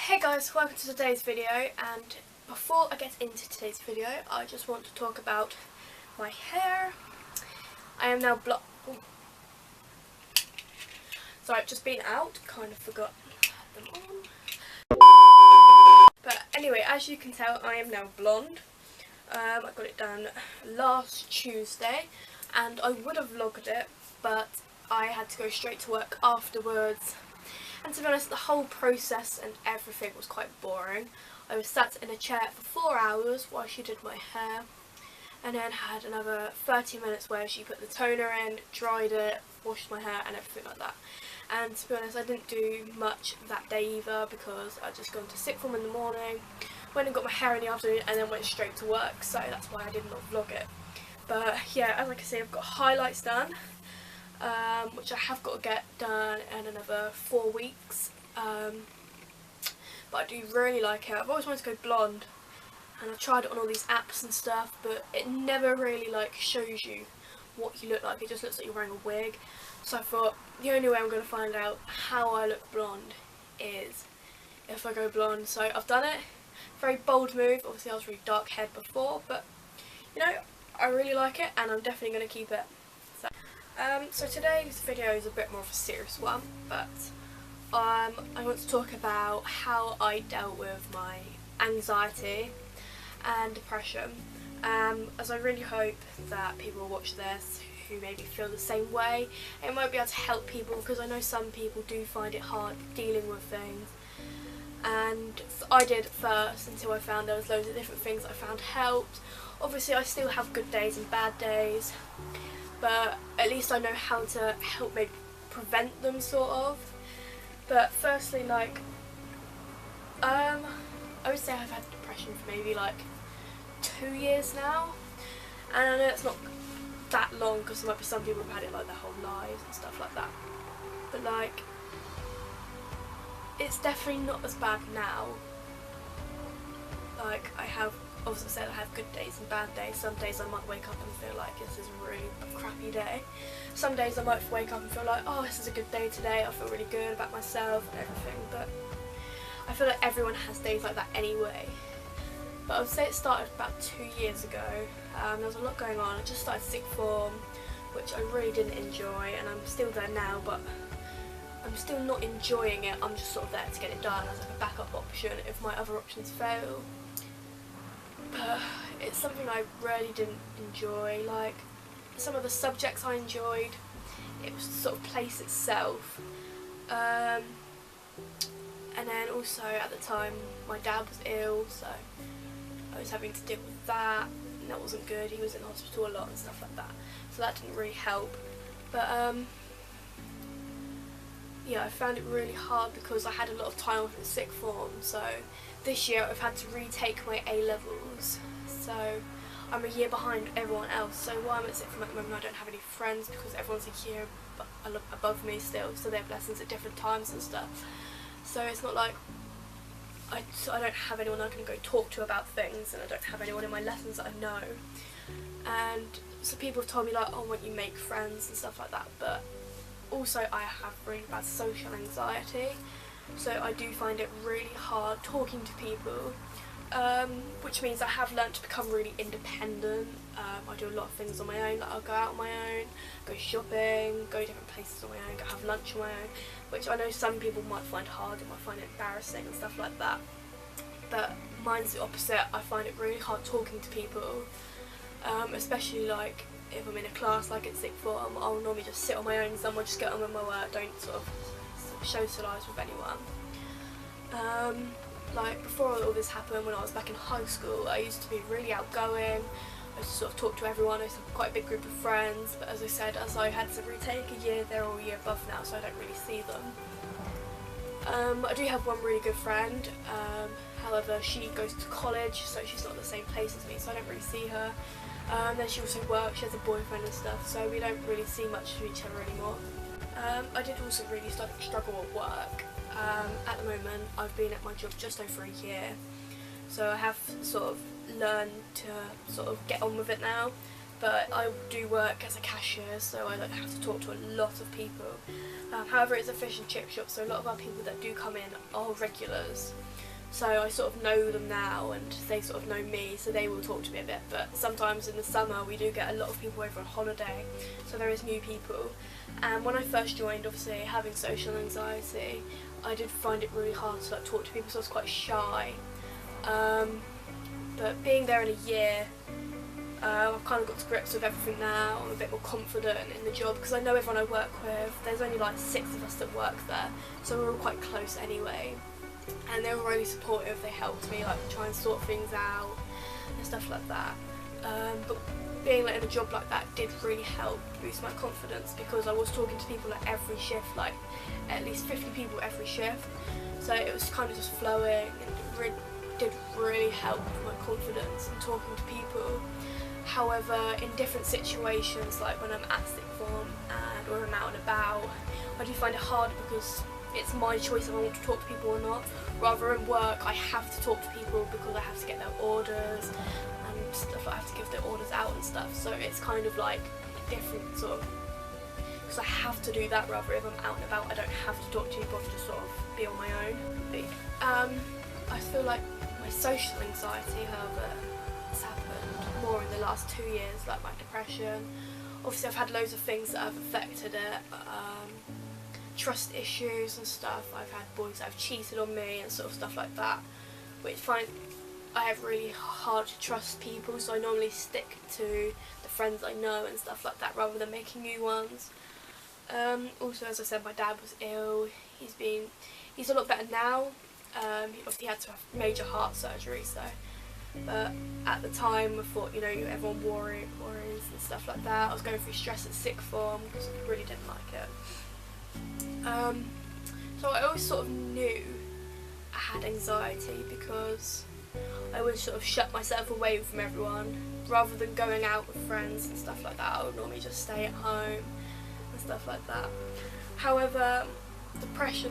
Hey guys, welcome to today's video, and before I get into today's video I just want to talk about my hair. I am now Sorry, I've just been out, kind of forgot I had them on. But anyway, as you can tell, I am now blonde. I got it done last Tuesday and I would have vlogged it, but I had to go straight to work afterwards. And to be honest, the whole process and everything was quite boring. I was sat in a chair for 4 hours while she did my hair, and then had another 30 minutes where she put the toner in, dried it, washed my hair and everything like that. And to be honest, I didn't do much that day either because I just gone to sixth form in the morning, went and got my hair in the afternoon and then went straight to work, so that's why I did not vlog it. But yeah, as I can see, I've got highlights done. Which I have got to get done in another 4 weeks, but I do really like it. I've always wanted to go blonde, and I've tried it on all these apps and stuff, but it never really like shows you what you look like. It just looks like you're wearing a wig. So I thought the only way I'm going to find out how I look blonde is if I go blonde. So I've done it. Very bold move. Obviously I was really dark haired before, but you know, I really like it and I'm definitely going to keep it. So today's video is a bit more of a serious one, but I want to talk about how I dealt with my anxiety and depression, as I really hope that people will watch this who maybe feel the same way. It might be able to help people because I know some people do find it hard dealing with things, and I did at first until I found there was loads of different things I found helped. Obviously I still have good days and bad days, but at least I know how to help maybe prevent them, sort of. But firstly, like, I would say I've had depression for maybe like 2 years now, and I know it's not that long because there might be some people who've had it like their whole lives and stuff like that, but like, it's definitely not as bad now. Like, I have, obviously said I have good days and bad days. Some days I might wake up and feel like this is a really crappy day. Some days I might wake up and feel like, oh, this is a good day today, I feel really good about myself and everything, but I feel like everyone has days like that anyway. But I would say it started about 2 years ago. There was a lot going on. I just started sixth form, which I really didn't enjoy, and I'm still there now, but I'm still not enjoying it. I'm just sort of there to get it done as like a backup option if my other options fail. But it's something I really didn't enjoy. Like, some of the subjects I enjoyed, it was the sort of place itself, and then also at the time my dad was ill, so I was having to deal with that, and that wasn't good. He was in hospital a lot and stuff like that, so that didn't really help. But yeah, I found it really hard because I had a lot of time off in sixth form, so this year I've had to retake my A-levels, so I'm a year behind everyone else. So while I'm at sixth form at the moment, I don't have any friends because everyone's a year above me still, so they have lessons at different times and stuff. So it's not like I don't have anyone I can go talk to about things, and I don't have anyone in my lessons that I know. And so people have told me like, oh, why don't you make friends and stuff like that, but also I have really bad social anxiety, so I do find it really hard talking to people, which means I have learnt to become really independent. I do a lot of things on my own. Like, I'll go out on my own, go shopping, go different places on my own, go have lunch on my own, which I know some people might find hard and might find it embarrassing and stuff like that, but mine's the opposite. I find it really hard talking to people, especially like if I'm in a class like at sixth form. I'll normally just sit on my own somewhere, just get on with my work, don't sort of socialise with anyone. Like, before all this happened, when I was back in high school, I used to be really outgoing. I used to sort of talk to everyone. I used to have quite a big group of friends, but as I said, as I had to retake a year, they're all a year above now, so I don't really see them. I do have one really good friend, however she goes to college, so she's not in the same place as me, so I don't really see her. Then she also works, she has a boyfriend and stuff, so we don't really see much of each other anymore. I did also really struggle at work. At the moment I've been at my job just over a year, so I have sort of learned to sort of get on with it now, but I do work as a cashier, so I don't have to talk to a lot of people. However, it's a fish and chip shop, so a lot of our people that do come in are regulars. So I sort of know them now and they sort of know me, so they will talk to me a bit. But sometimes in the summer we do get a lot of people over on holiday, so there is new people. And when I first joined, obviously having social anxiety, I did find it really hard to like talk to people, so I was quite shy. But being there in a year, I've kind of got to grips with everything now. I'm a bit more confident in the job because I know everyone I work with. There's only like 6 of us that work there, so we're all quite close anyway. And they were really supportive. They helped me like try and sort things out and stuff like that. But being like in a job like that did really help boost my confidence because I was talking to people like every shift, like at least 50 people every shift. So it was kind of just flowing, and it did really help with my confidence and talking to people. However, in different situations, like when I'm at sixth form and or I'm out and about, I do find it hard because it's my choice if I want to talk to people or not. Rather in work, I have to talk to people because I have to get their orders and stuff. I have to give their orders out and stuff. So it's kind of like different sort of, because I have to do that. Rather if I'm out and about, I don't have to talk to people. I have to sort of be on my own. I feel like my social anxiety, however, has happened more in the last 2 years, like my depression. Obviously I've had loads of things that have affected it. Trust issues and stuff. I've had boys that have cheated on me and sort of stuff like that, which I have really hard to trust people, so I normally stick to the friends I know and stuff like that rather than making new ones. Also, as I said, my dad was ill. He's a lot better now. He had to have major heart surgery, so, but at the time I thought, you know, everyone worries and stuff like that. I was going through stress at sixth form because I really didn't like it. So I always sort of knew I had anxiety because I would sort of shut myself away from everyone rather than going out with friends and stuff like that. I would normally just stay at home and stuff like that. However, depression,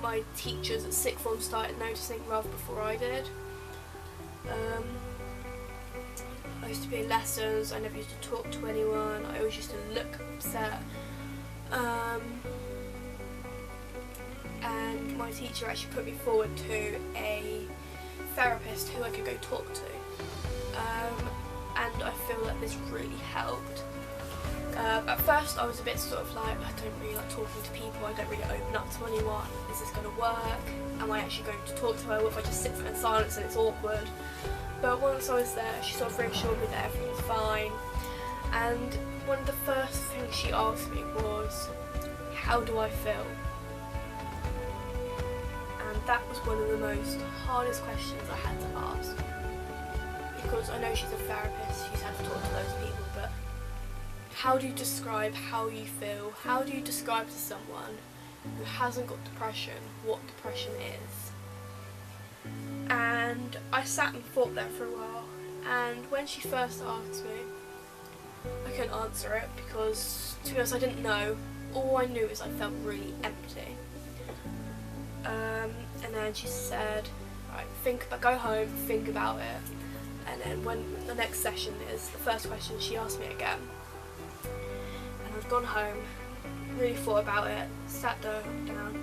my teachers at sixth form started noticing rather before I did. I used to be in lessons, I never used to talk to anyone, I always used to look upset. And my teacher actually put me forward to a therapist who I could go talk to, and I feel that this really helped. At first I was a bit sort of like, I don't really like talking to people, I don't really open up to anyone. Is this going to work? Am I actually going to talk to her? What if I just sit there in silence and it's awkward? But once I was there, she sort of reassured me that everything's fine. And one of the first things she asked me was, how do I feel? And that was one of the most hardest questions I had to ask. Because I know she's a therapist, she's had to talk to those people, but how do you describe how you feel? How do you describe to someone who hasn't got depression what depression is? And I sat and thought there for a while, and when she first asked me, I couldn't answer it because, to be honest, I didn't know. All I knew is I felt really empty. And then she said, right, go home, think about it. And then when the next session is, the first question she asked me again. And I've gone home, really thought about it, sat down.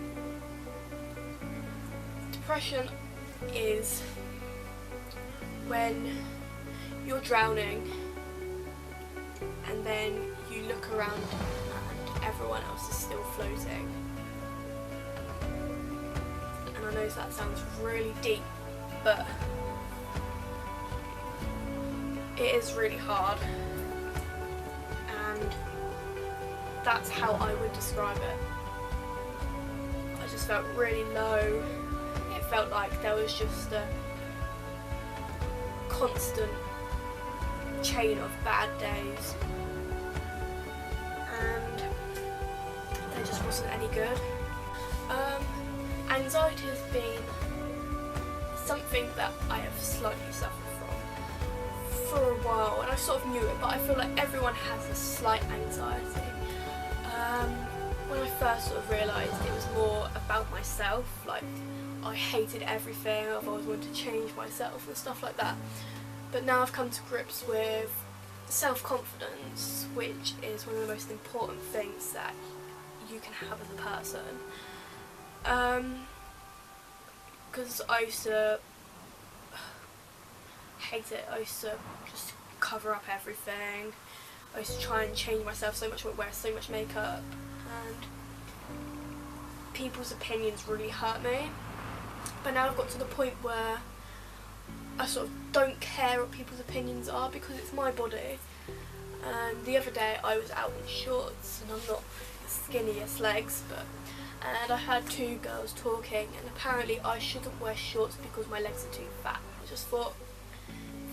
Depression is when you're drowning and then you look around and everyone else is still floating. And I know that sounds really deep, but it is really hard, and that's how I would describe it. I just felt really low. It felt like there was just a constant chain of bad days, and there just wasn't any good. Anxiety has been something that I have slightly suffered from for a while, and I sort of knew it, but I feel like everyone has a slight anxiety. When I first sort of realised it was more about myself, like I hated everything, I've always wanted to change myself and stuff like that. But now I've come to grips with self-confidence, which is one of the most important things that you can have as a person. Because I used to hate it. I used to just cover up everything. I used to try and change myself so much, wear so much makeup, and people's opinions really hurt me. But now I've got to the point where I sort of don't care what people's opinions are because it's my body. And the other day I was out in shorts, and I'm not the skinniest legs, and I had two girls talking, and apparently I shouldn't wear shorts because my legs are too fat. I just thought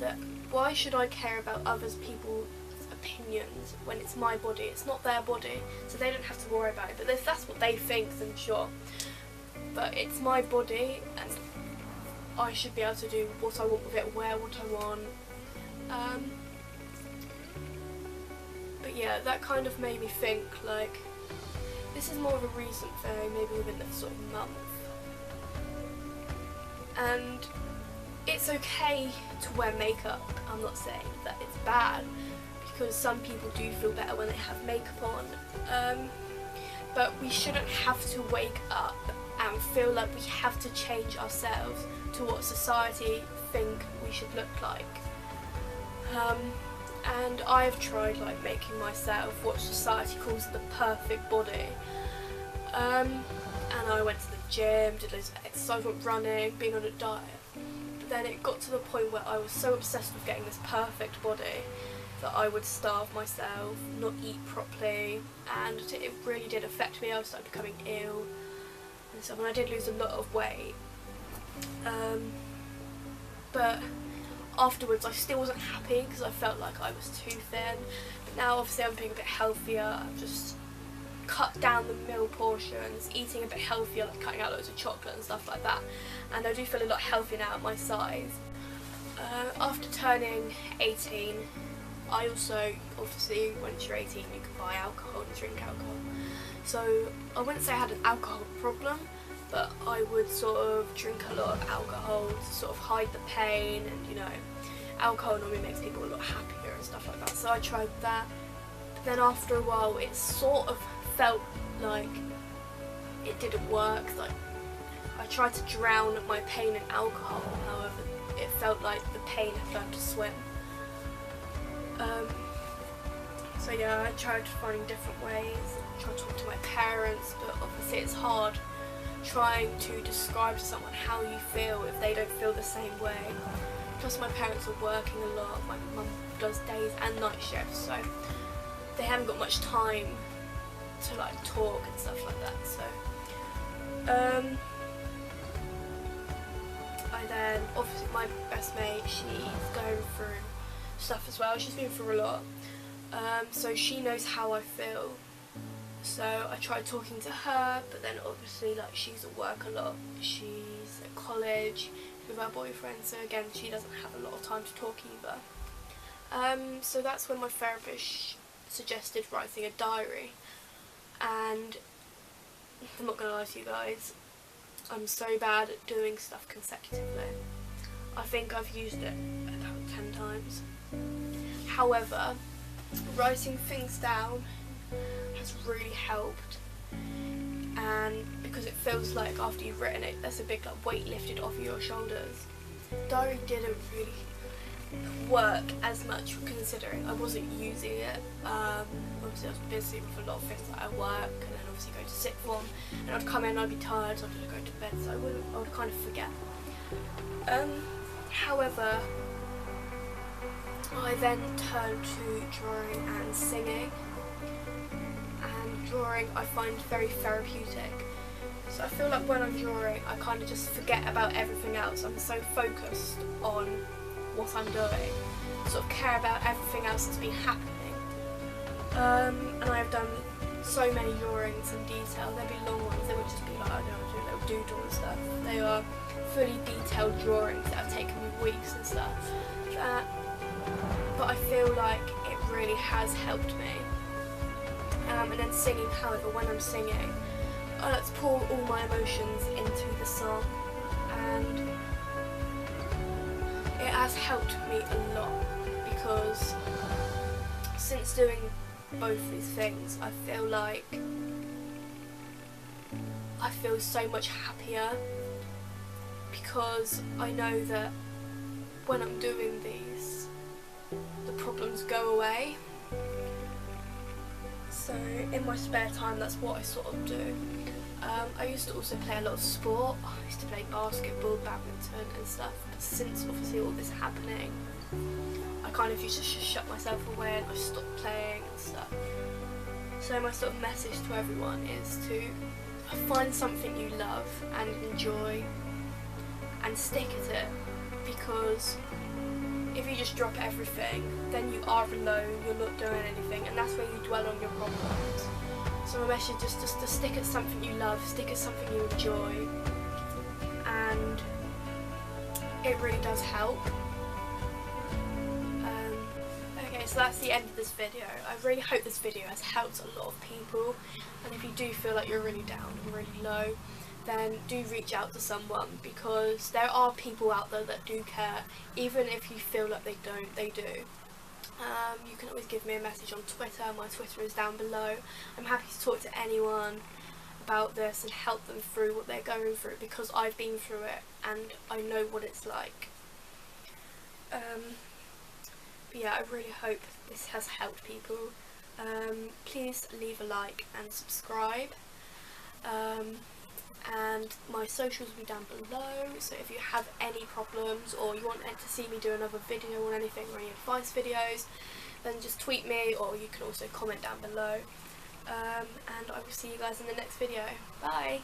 that why should I care about other people's opinions when it's my body? It's not their body, so they don't have to worry about it. But if that's what they think, then sure. But it's my body, and I should be able to do what I want with it, wear what I want. But yeah, that kind of made me think, like, this is more of a recent thing, maybe within the sort of month. And it's okay to wear makeup. I'm not saying that it's bad, because some people do feel better when they have makeup on. But we shouldn't have to wake up and feel like we have to change ourselves to what society think we should look like. And I've tried like making myself what society calls the perfect body. And I went to the gym, did loads of exercise, went running, being on a diet. But then it got to the point where I was so obsessed with getting this perfect body that I would starve myself, not eat properly, and it really did affect me. I started becoming ill and stuff, and I did lose a lot of weight. But afterwards I still wasn't happy because I felt like I was too thin. But now obviously I'm being a bit healthier. I've just cut down the meal portions, eating a bit healthier, like cutting out loads of chocolate and stuff like that. And I do feel a lot healthier now at my size. After turning 18, I also, obviously, once you're 18 you can buy alcohol and drink alcohol. So I wouldn't say I had an alcohol problem, but I would sort of drink a lot of alcohol to sort of hide the pain, and you know, alcohol normally makes people a lot happier and stuff like that. So I tried that. But then after a while it sort of felt like it didn't work. Like I tried to drown my pain in alcohol, however it felt like the pain had learned to swim. So yeah, I tried finding different ways, tried to talk to my parents, but obviously it's hard trying to describe to someone how you feel if they don't feel the same way. Plus my parents are working a lot, my mum does days and night shifts, so they haven't got much time to like talk and stuff like that. So I then, obviously my best mate, she's going through stuff as well. She's been through a lot, so she knows how I feel. So I tried talking to her, but then obviously like she's at work a lot. She's at college with her boyfriend, so again she doesn't have a lot of time to talk either. So that's when my therapist suggested writing a diary, and I'm not gonna lie to you guys, I'm so bad at doing stuff consecutively. I think I've used it about 10 times. However, writing things down has really helped, and because it feels like after you've written it, there's a big like weight lifted off your shoulders. Diary didn't really work as much, considering I wasn't using it. Obviously I was busy with a lot of things like at work, and then obviously go to sixth form, and I'd come in, I'd be tired, so I'd just go to bed, so I would kind of forget. However, I then turned to drawing and singing, and drawing I find very therapeutic. So I feel like when I'm drawing I kind of just forget about everything else. I'm so focused on what I'm doing, sort of care about everything else that's been happening. And I've done so many drawings in detail. They'd be long ones, they would just be like, I don't know, do a little doodle and stuff. They are fully detailed drawings that have taken me weeks and stuff. But I feel like it really has helped me. And then singing, however, when I'm singing, I like to pour all my emotions into the song, and it has helped me a lot, because since doing both these things I feel like feel so much happier, because I know that when I'm doing these, the problems go away. So in my spare time, that's what I sort of do. I used to also play a lot of sport. I used to play basketball, badminton and stuff, but since obviously all this happening, I kind of used to just shut myself away and I stopped playing and stuff. So my sort of message to everyone is to find something you love and enjoy and stick at it, because if you just drop everything, then you are alone, you're not doing anything, and that's where you dwell on your problems. So my message is just to stick at something you love, stick at something you enjoy, and it really does help. Okay, so that's the end of this video. I really hope this video has helped a lot of people, and if you do feel like you're really down and really low, then do reach out to someone, because there are people out there that do care. Even if you feel like they don't, they do. You can always give me a message on Twitter. My Twitter is down below. I'm happy to talk to anyone about this and help them through what they're going through, because I've been through it and I know what it's like. But yeah, I really hope this has helped people. Please leave a like and subscribe. And my socials will be down below, so if you have any problems or you want to see me do another video or anything, or any advice videos, then just tweet me, or you can also comment down below. And I will see you guys in the next video. Bye!